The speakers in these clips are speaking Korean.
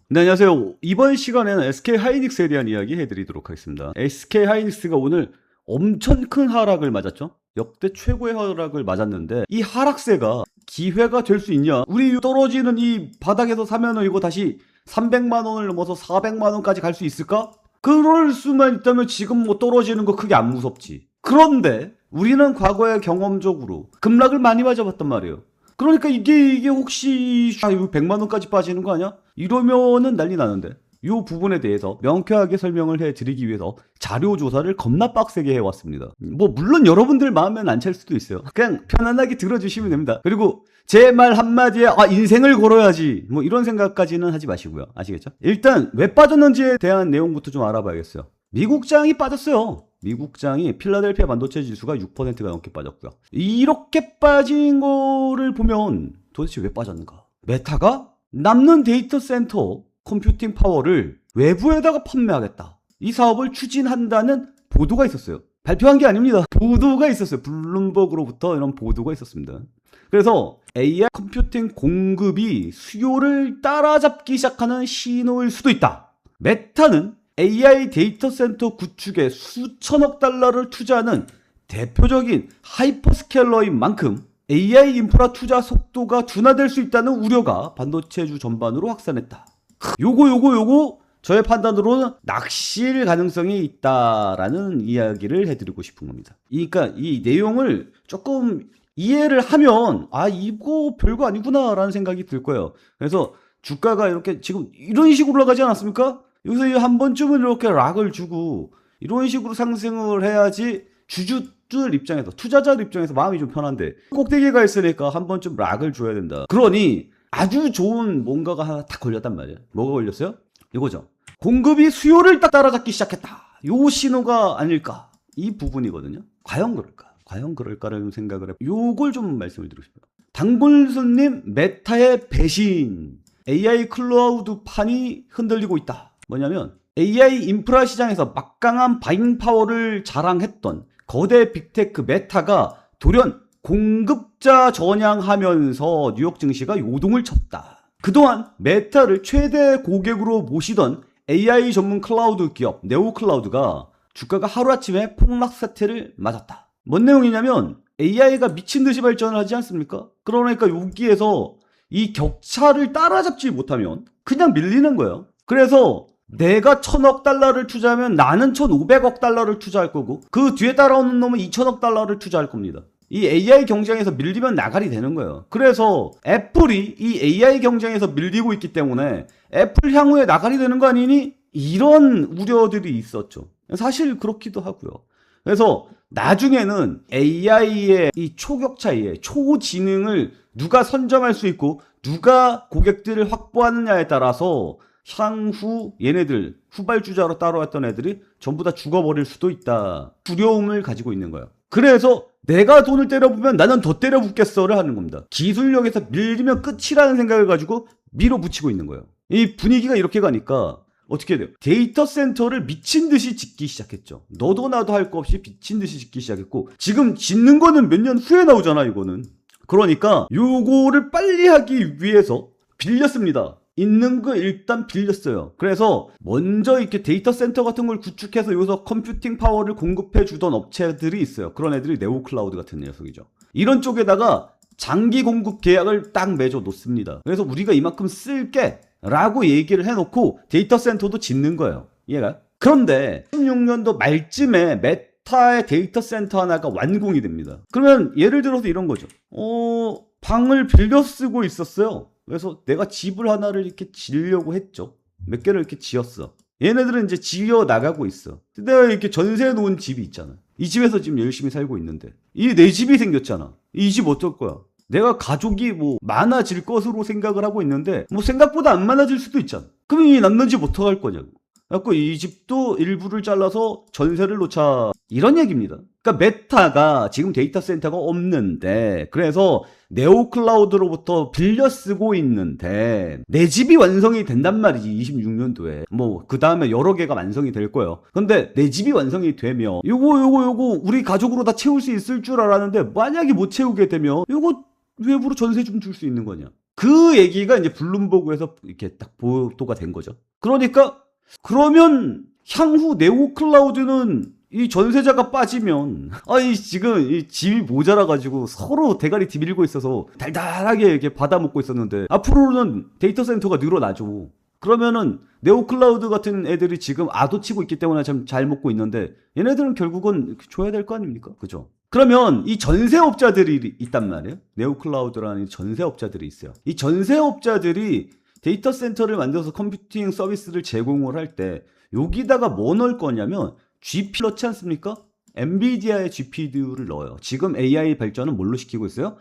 네, 안녕하세요. 이번 시간에는 SK 하이닉스에 대한 이야기 해드리도록 하겠습니다. SK 하이닉스가 오늘 엄청 큰 하락을 맞았죠? 역대 최고의 하락을 맞았는데 이 하락세가 기회가 될 수 있냐? 우리 떨어지는 이 바닥에서 사면은 이거 다시 300만 원을 넘어서 400만 원까지 갈 수 있을까? 그럴 수만 있다면 지금 뭐 떨어지는 거 크게 안 무섭지. 그런데 우리는 과거의 경험적으로 급락을 많이 맞아봤단 말이에요. 그러니까 이게 혹시 이거 100만 원까지 빠지는 거 아니야? 이러면은 난리 나는데. 이 부분에 대해서 명쾌하게 설명을 해드리기 위해서 자료 조사를 겁나 빡세게 해왔습니다. 뭐 물론 여러분들 마음엔 안 찰 수도 있어요. 그냥 편안하게 들어주시면 됩니다. 그리고 제 말 한마디에 인생을 걸어야지 뭐 이런 생각까지는 하지 마시고요. 아시겠죠? 일단 왜 빠졌는지에 대한 내용부터 좀 알아봐야겠어요. 미국장이 빠졌어요. 미국장이 필라델피아 반도체 지수가 6%가 넘게 빠졌고요. 이렇게 빠진 거를 보면 도대체 왜 빠졌는가? 메타가 남는 데이터 센터 컴퓨팅 파워를 외부에다가 판매하겠다. 이 사업을 추진한다는 보도가 있었어요. 발표한 게 아닙니다. 보도가 있었어요. 블룸버그로부터 이런 보도가 있었습니다. 그래서 AI 컴퓨팅 공급이 수요를 따라잡기 시작하는 신호일 수도 있다. 메타는 AI 데이터 센터 구축에 수천억 달러를 투자하는 대표적인 하이퍼스케일러인 만큼 AI 인프라 투자 속도가 둔화될 수 있다는 우려가 반도체주 전반으로 확산했다. 요거 저의 판단으로는 낚시일 가능성이 있다라는 이야기를 해드리고 싶은 겁니다. 그러니까 이 내용을 조금 이해를 하면 이거 별거 아니구나 라는 생각이 들 거예요. 그래서 주가가 이렇게 지금 이런 식으로 올라가지 않았습니까? 여기서 한 번쯤은 이렇게 락을 주고 이런 식으로 상승을 해야지 주주들 입장에서, 투자자들 입장에서 마음이 좀 편한데 꼭대기가 있으니까 한 번쯤 락을 줘야 된다. 그러니 아주 좋은 뭔가가 하나 딱 걸렸단 말이에요. 뭐가 걸렸어요? 이거죠. 공급이 수요를 딱 따라잡기 시작했다. 요 신호가 아닐까. 이 부분이거든요. 과연 그럴까? 과연 그럴까라는 생각을 요걸 좀 말씀을 드리고 싶어요. 당골수님 메타의 배신. AI 클라우드 판이 흔들리고 있다. 뭐냐면 AI 인프라 시장에서 막강한 바잉 파워를 자랑했던 거대 빅테크 메타가 돌연 공급자 전향하면서 뉴욕 증시가 요동을 쳤다. 그동안 메타를 최대 고객으로 모시던 AI 전문 클라우드 기업 네오클라우드가 주가가 하루아침에 폭락 사태를 맞았다. 뭔 내용이냐면 AI가 미친 듯이 발전을 하지 않습니까? 그러니까 여기에서 이 격차를 따라잡지 못하면 그냥 밀리는 거예요. 그래서 내가 1000억 달러를 투자하면 나는 1500억 달러를 투자할 거고 그 뒤에 따라오는 놈은 2000억 달러를 투자할 겁니다. 이 AI 경쟁에서 밀리면 나가리 되는 거예요. 그래서 애플이 이 AI 경쟁에서 밀리고 있기 때문에 애플 향후에 나가리 되는 거 아니니? 이런 우려들이 있었죠. 사실 그렇기도 하고요. 그래서 나중에는 AI의 이 초격 차이에 초지능을 누가 선점할 수 있고 누가 고객들을 확보하느냐에 따라서 향후 얘네들 후발주자로 따라왔던 애들이 전부 다 죽어버릴 수도 있다. 두려움을 가지고 있는 거예요. 그래서 내가 돈을 때려부면 나는 더 때려붓겠어를 하는 겁니다. 기술력에서 밀리면 끝이라는 생각을 가지고 밀어붙이고 있는 거예요. 이 분위기가 이렇게 가니까 어떻게 돼요? 데이터 센터를 미친 듯이 짓기 시작했죠. 너도 나도 할 거 없이 미친 듯이 짓기 시작했고 지금 짓는 거는 몇 년 후에 나오잖아 이거는. 그러니까 요거를 빨리 하기 위해서 빌렸습니다. 있는 거 일단 빌렸어요. 그래서 먼저 이렇게 데이터 센터 같은 걸 구축해서 여기서 컴퓨팅 파워를 공급해 주던 업체들이 있어요. 그런 애들이 네오클라우드 같은 녀석이죠. 이런 쪽에다가 장기 공급 계약을 딱 맺어 놓습니다. 그래서 우리가 이만큼 쓸게 라고 얘기를 해놓고 데이터 센터도 짓는 거예요. 이해가? 그런데 16년도 말쯤에 메타의 데이터 센터 하나가 완공이 됩니다. 그러면 예를 들어서 이런 거죠. 방을 빌려 쓰고 있었어요. 그래서 내가 집을 하나를 이렇게 지으려고 했죠. 몇 개를 이렇게 지었어. 얘네들은 이제 지어 나가고 있어. 내가 이렇게 전세 놓은 집이 있잖아. 이 집에서 지금 열심히 살고 있는데 이 내 집이 생겼잖아. 이 집 어쩔 거야? 내가 가족이 뭐 많아질 것으로 생각을 하고 있는데 뭐 생각보다 안 많아질 수도 있잖아. 그럼 이 남는 집 어떡할 거냐고. 그래갖고 이 집도 일부를 잘라서 전세를 놓자. 이런 얘기입니다. 그러니까 메타가 지금 데이터 센터가 없는데 그래서 네오클라우드로부터 빌려 쓰고 있는데 내 집이 완성이 된단 말이지 26년도에. 뭐 그 다음에 여러 개가 완성이 될 거예요. 근데 내 집이 완성이 되면 요거 우리 가족으로 다 채울 수 있을 줄 알았는데 만약에 못 채우게 되면 요거 외부로 전세 좀 줄 수 있는 거냐. 그 얘기가 이제 블룸버그에서 이렇게 딱 보도가 된 거죠. 그러니까 그러면 향후 네오클라우드는 이 전세자가 빠지면 지금 이 집이 모자라가지고 서로 대가리 뒤밀고 있어서 달달하게 이렇게 받아먹고 있었는데 앞으로는 데이터 센터가 늘어나죠. 그러면은 네오클라우드 같은 애들이 지금 아도치고 있기 때문에 참 잘 먹고 있는데 얘네들은 결국은 줘야 될 거 아닙니까? 그죠? 그러면 이 전세업자들이 있단 말이에요. 네오클라우드라는 전세업자들이 있어요. 이 전세업자들이 데이터 센터를 만들어서 컴퓨팅 서비스를 제공을 할 때 여기다가 뭐 넣을 거냐면 GPU 넣지 않습니까? 엔비디아의 GPU를 넣어요. 지금 AI 발전은 뭘로 시키고 있어요?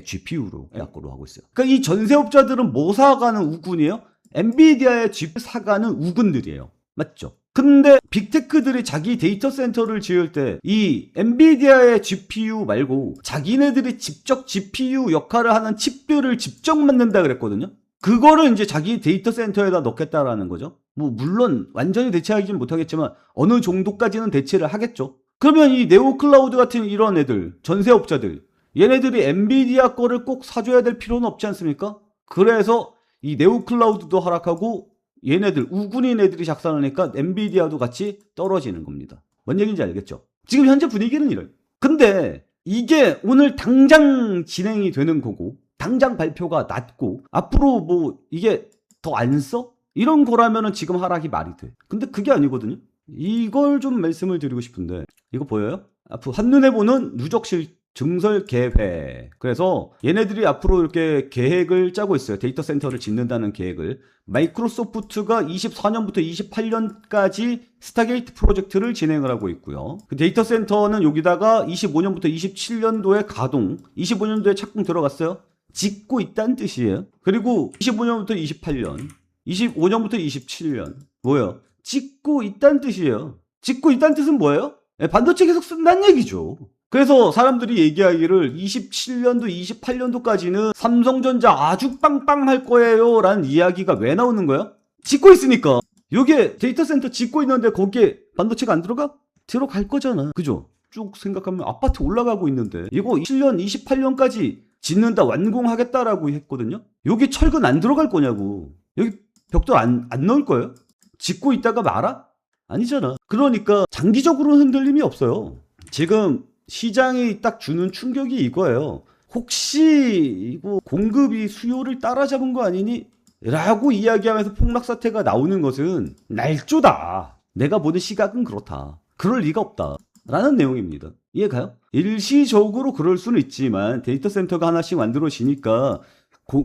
GPU로 약으로 하고 있어요. 그러니까 이 전세업자들은 뭐 사가는 우군이에요? 엔비디아의 GPU 사가는 우군들이에요. 맞죠? 근데 빅테크들이 자기 데이터 센터를 지을 때 이 엔비디아의 GPU 말고 자기네들이 직접 GPU 역할을 하는 칩들을 직접 만든다 그랬거든요. 그거를 이제 자기 데이터 센터에다 넣겠다라는 거죠. 뭐 물론 완전히 대체하기는 못하겠지만 어느 정도까지는 대체를 하겠죠. 그러면 이 네오클라우드 같은 이런 애들, 전세업자들, 얘네들이 엔비디아 거를 꼭 사줘야 될 필요는 없지 않습니까? 그래서 이 네오클라우드도 하락하고 얘네들 우군인 애들이 작살나니까 엔비디아도 같이 떨어지는 겁니다. 뭔 얘기인지 알겠죠? 지금 현재 분위기는 이래요. 근데 이게 오늘 당장 진행이 되는 거고 당장 발표가 났고 앞으로 뭐 이게 더 안 써? 이런 거라면은 지금 하락이 말이 돼. 근데 그게 아니거든요. 이걸 좀 말씀을 드리고 싶은데 이거 보여요? 앞으로 한눈에 보는 누적실 증설 계획. 그래서 얘네들이 앞으로 이렇게 계획을 짜고 있어요. 데이터 센터를 짓는다는 계획을. 마이크로소프트가 24년부터 28년까지 스타게이트 프로젝트를 진행을 하고 있고요. 그 데이터 센터는 여기다가 25년부터 27년도에 가동, 25년도에 착공 들어갔어요. 짓고 있다는 뜻이에요. 그리고 25년부터 28년, 25년부터 27년. 뭐예요? 짓고 있다는 뜻이에요. 짓고 있다는 뜻은 뭐예요? 반도체 계속 쓴다는 얘기죠. 그래서 사람들이 얘기하기를 27년도, 28년도까지는 삼성전자 아주 빵빵할 거예요 라는 이야기가 왜 나오는 거야? 짓고 있으니까. 요게 데이터 센터 짓고 있는데 거기에 반도체가 안 들어가? 들어갈 거잖아. 그죠? 쭉 생각하면 아파트 올라가고 있는데 이거 27년, 28년까지 짓는다, 완공하겠다라고 했거든요. 여기 철근 안 들어갈 거냐고. 여기 벽돌 안 넣을 거예요? 짓고 있다가 말아? 아니잖아. 그러니까 장기적으로는 흔들림이 없어요. 지금 시장이 딱 주는 충격이 이거예요. 혹시 이거 공급이 수요를 따라잡은 거 아니니? 라고 이야기하면서 폭락 사태가 나오는 것은 날조다. 내가 보는 시각은 그렇다. 그럴 리가 없다. 라는 내용입니다. 이해가요? 일시적으로 그럴 수는 있지만 데이터 센터가 하나씩 만들어지니까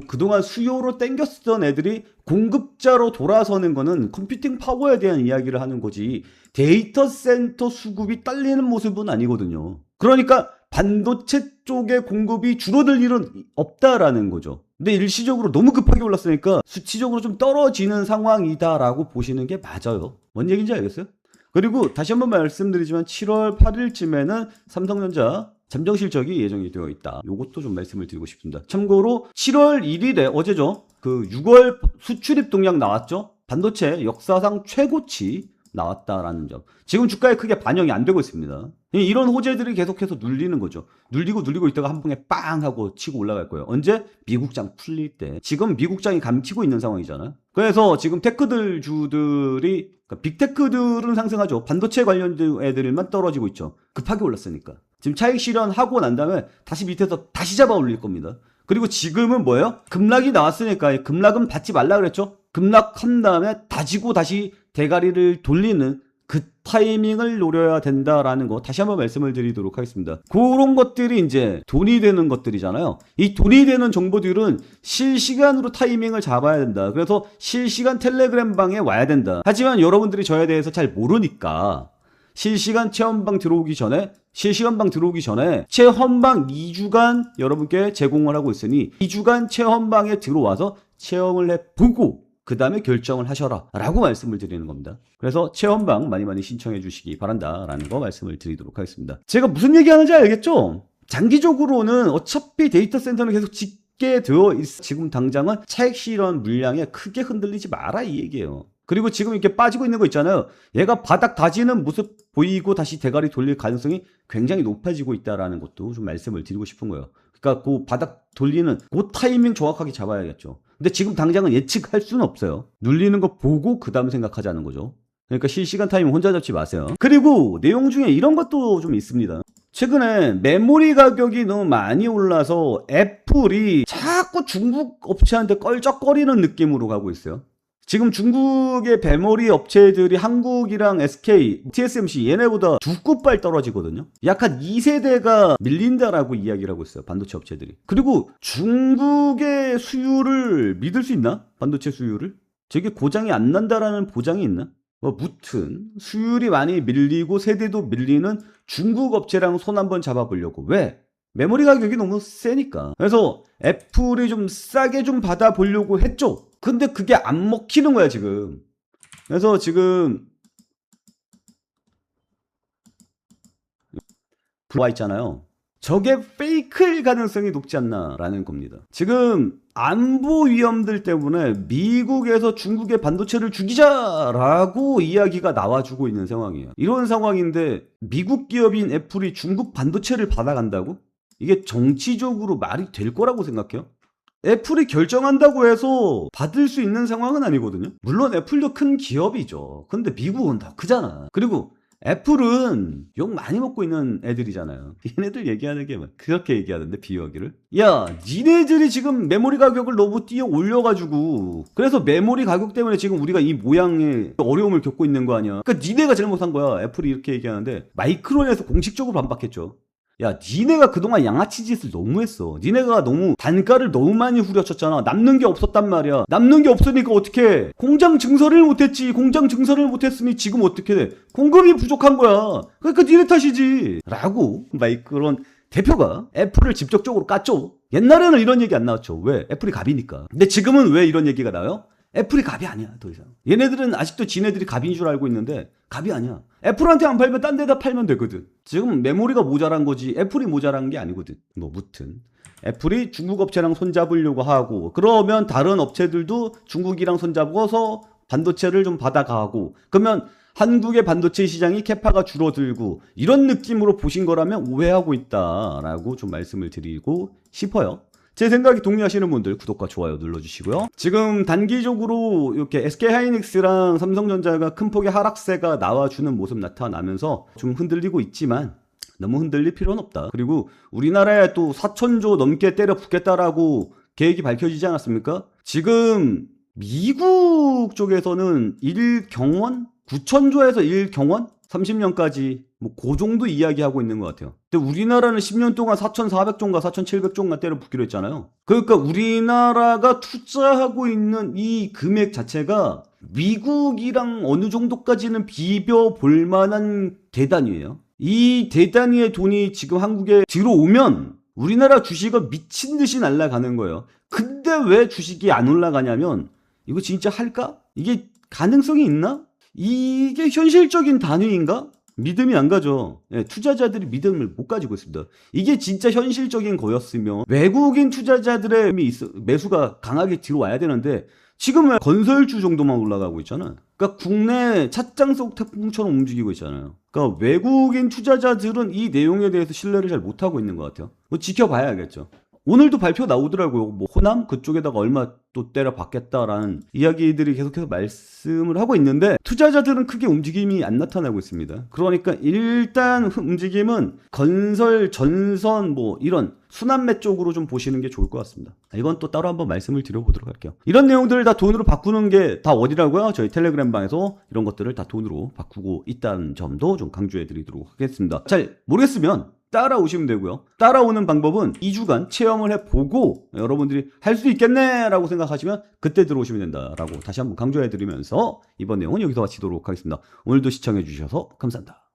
그동안 수요로 땡겼던 애들이 공급자로 돌아서는 거는 컴퓨팅 파워에 대한 이야기를 하는 거지 데이터 센터 수급이 딸리는 모습은 아니거든요. 그러니까 반도체 쪽의 공급이 줄어들 일은 없다라는 거죠. 근데 일시적으로 너무 급하게 올랐으니까 수치적으로 좀 떨어지는 상황이다라고 보시는 게 맞아요. 뭔 얘기인지 알겠어요? 그리고 다시 한번 말씀드리지만 7월 8일쯤에는 삼성전자 잠정 실적이 예정이 되어 있다. 요것도 좀 말씀을 드리고 싶습니다. 참고로 7월 1일에 어제죠. 그 6월 수출입 동향 나왔죠. 반도체 역사상 최고치 나왔다라는 점. 지금 주가에 크게 반영이 안 되고 있습니다. 이런 호재들이 계속해서 눌리는 거죠. 눌리고 있다가 한 번에 빵 하고 치고 올라갈 거예요. 언제? 미국장 풀릴 때. 지금 미국장이 감치고 있는 상황이잖아요. 그래서 지금 테크들 주들이 그러니까 빅테크들은 상승하죠. 반도체 관련된 애들만 떨어지고 있죠. 급하게 올랐으니까. 지금 차익 실현하고 난 다음에 다시 밑에서 다시 잡아 올릴 겁니다. 그리고 지금은 뭐예요? 급락이 나왔으니까 급락은 받지 말라 그랬죠. 급락한 다음에 다지고 다시 대가리를 돌리는 그 타이밍을 노려야 된다라는 거 다시 한번 말씀을 드리도록 하겠습니다. 그런 것들이 이제 돈이 되는 것들이잖아요. 이 돈이 되는 정보들은 실시간으로 타이밍을 잡아야 된다. 그래서 실시간 텔레그램 방에 와야 된다. 하지만 여러분들이 저에 대해서 잘 모르니까 실시간 체험방 들어오기 전에 체험방 2주간 여러분께 제공을 하고 있으니 2주간 체험방에 들어와서 체험을 해보고 그 다음에 결정을 하셔라 라고 말씀을 드리는 겁니다. 그래서 체험방 많이 신청해 주시기 바란다 라는 거 말씀을 드리도록 하겠습니다. 제가 무슨 얘기하는지 알겠죠? 장기적으로는 어차피 데이터 센터는 계속 짓게 되어 있어. 지금 당장은 차익 실현 물량에 크게 흔들리지 마라 이 얘기예요. 그리고 지금 이렇게 빠지고 있는 거 있잖아요. 얘가 바닥 다지는 모습 보이고 다시 대가리 돌릴 가능성이 굉장히 높아지고 있다라는 것도 좀 말씀을 드리고 싶은 거예요. 그러니까 그 바닥 돌리는 그 타이밍 정확하게 잡아야겠죠. 근데 지금 당장은 예측할 수는 없어요. 눌리는 거 보고 그 다음 생각하자는 거죠. 그러니까 실시간 타이밍 혼자 잡지 마세요. 그리고 내용 중에 이런 것도 좀 있습니다. 최근에 메모리 가격이 너무 많이 올라서 애플이 자꾸 중국 업체한테 껄쩍거리는 느낌으로 가고 있어요. 지금 중국의 메모리 업체들이 한국이랑 SK, TSMC 얘네보다 두 끗발 떨어지거든요. 약 한 2세대가 밀린다라고 이야기를 하고 있어요. 반도체 업체들이. 그리고 중국의 수율을 믿을 수 있나? 반도체 수율을? 저게 고장이 안 난다라는 보장이 있나? 무튼 수율이 많이 밀리고 세대도 밀리는 중국 업체랑 손 한번 잡아보려고. 왜? 메모리 가격이 너무 세니까. 그래서 애플이 좀 싸게 좀 받아보려고 했죠. 근데 그게 안 먹히는 거야 지금. 그래서 지금 들어와 있잖아요. 저게 페이크일 가능성이 높지 않나라는 겁니다. 지금 안보 위험들 때문에 미국에서 중국의 반도체를 죽이자라고 이야기가 나와주고 있는 상황이에요. 이런 상황인데 미국 기업인 애플이 중국 반도체를 받아간다고? 이게 정치적으로 말이 될 거라고 생각해요? 애플이 결정한다고 해서 받을 수 있는 상황은 아니거든요. 물론 애플도 큰 기업이죠. 근데 미국은 더 크잖아. 그리고 애플은 욕 많이 먹고 있는 애들이잖아요. 얘네들 얘기하는 게 그렇게 얘기하던데, 비유하기를. 야, 니네들이 지금 메모리 가격을 너무 뛰어 올려가지고 그래서 메모리 가격 때문에 지금 우리가 이 모양의 어려움을 겪고 있는 거 아니야. 그러니까 니네가 잘못한 거야. 애플이 이렇게 얘기하는데 마이크론에서 공식적으로 반박했죠. 야, 니네가 그동안 양아치 짓을 너무 했어. 니네가 너무 단가를 너무 많이 후려쳤잖아. 남는 게 없었단 말이야. 남는 게 없으니까 어떻게? 공장 증설을 못했지. 공장 증설을 못했으니 지금 어떻게 돼? 공급이 부족한 거야. 그러니까 니네 탓이지. 라고 마이크론 대표가 애플을 직접적으로 깠죠. 옛날에는 이런 얘기 안 나왔죠. 왜? 애플이 갑이니까. 근데 지금은 왜 이런 얘기가 나와요? 애플이 갑이 아니야, 더 이상. 얘네들은 아직도 지네들이 갑인 줄 알고 있는데 갑이 아니야. 애플한테 안 팔면 딴 데다 팔면 되거든. 지금 메모리가 모자란 거지 애플이 모자란 게 아니거든. 뭐 무튼 애플이 중국 업체랑 손잡으려고 하고, 그러면 다른 업체들도 중국이랑 손잡아서 반도체를 좀 받아가고, 그러면 한국의 반도체 시장이 캐파가 줄어들고, 이런 느낌으로 보신 거라면 오해하고 있다라고 좀 말씀을 드리고 싶어요. 제 생각이 동의하시는 분들 구독과 좋아요 눌러주시고요. 지금 단기적으로 이렇게 SK하이닉스랑 삼성전자가 큰 폭의 하락세가 나와주는 모습 나타나면서 좀 흔들리고 있지만 너무 흔들릴 필요는 없다. 그리고 우리나라에 또 4천조 넘게 때려 붓겠다라고 계획이 밝혀지지 않았습니까? 지금 미국 쪽에서는 1경원? 9천조에서 1경원? 30년까지 뭐 그 정도 이야기하고 있는 것 같아요. 근데 우리나라는 10년 동안 4,400조인가 4,700조인가 때려 붓기로 했잖아요. 그러니까 우리나라가 투자하고 있는 이 금액 자체가 미국이랑 어느 정도까지는 비벼볼 만한 대단위예요. 이 대단위의 돈이 지금 한국에 들어오면 우리나라 주식은 미친 듯이 날아가는 거예요. 근데 왜 주식이 안 올라가냐면 이거 진짜 할까? 이게 가능성이 있나? 이게 현실적인 단위인가? 믿음이 안 가죠. 예, 투자자들이 믿음을 못 가지고 있습니다. 이게 진짜 현실적인 거였으면 외국인 투자자들의 매수가 강하게 들어와야 되는데 지금은 건설주 정도만 올라가고 있잖아. 그러니까 국내 찻장 속 태풍처럼 움직이고 있잖아요. 그러니까 외국인 투자자들은 이 내용에 대해서 신뢰를 잘 못하고 있는 것 같아요. 뭐 지켜봐야겠죠. 오늘도 발표 나오더라고요. 뭐 호남 그쪽에다가 얼마 또 때려 받겠다라는 이야기들이 계속해서 말씀을 하고 있는데 투자자들은 크게 움직임이 안 나타나고 있습니다. 그러니까 일단 움직임은 건설, 전선 뭐 이런 순환매 쪽으로 좀 보시는 게 좋을 것 같습니다. 이건 또 따로 한번 말씀을 드려보도록 할게요. 이런 내용들을 다 돈으로 바꾸는 게 다 어디라고요? 저희 텔레그램 방에서 이런 것들을 다 돈으로 바꾸고 있다는 점도 좀 강조해 드리도록 하겠습니다. 잘 모르겠으면 따라오시면 되고요. 따라오는 방법은 2주간 체험을 해보고 여러분들이 할 수 있겠네 라고 생각하시면 그때 들어오시면 된다라고 다시 한번 강조해 드리면서 이번 내용은 여기서 마치도록 하겠습니다. 오늘도 시청해 주셔서 감사합니다.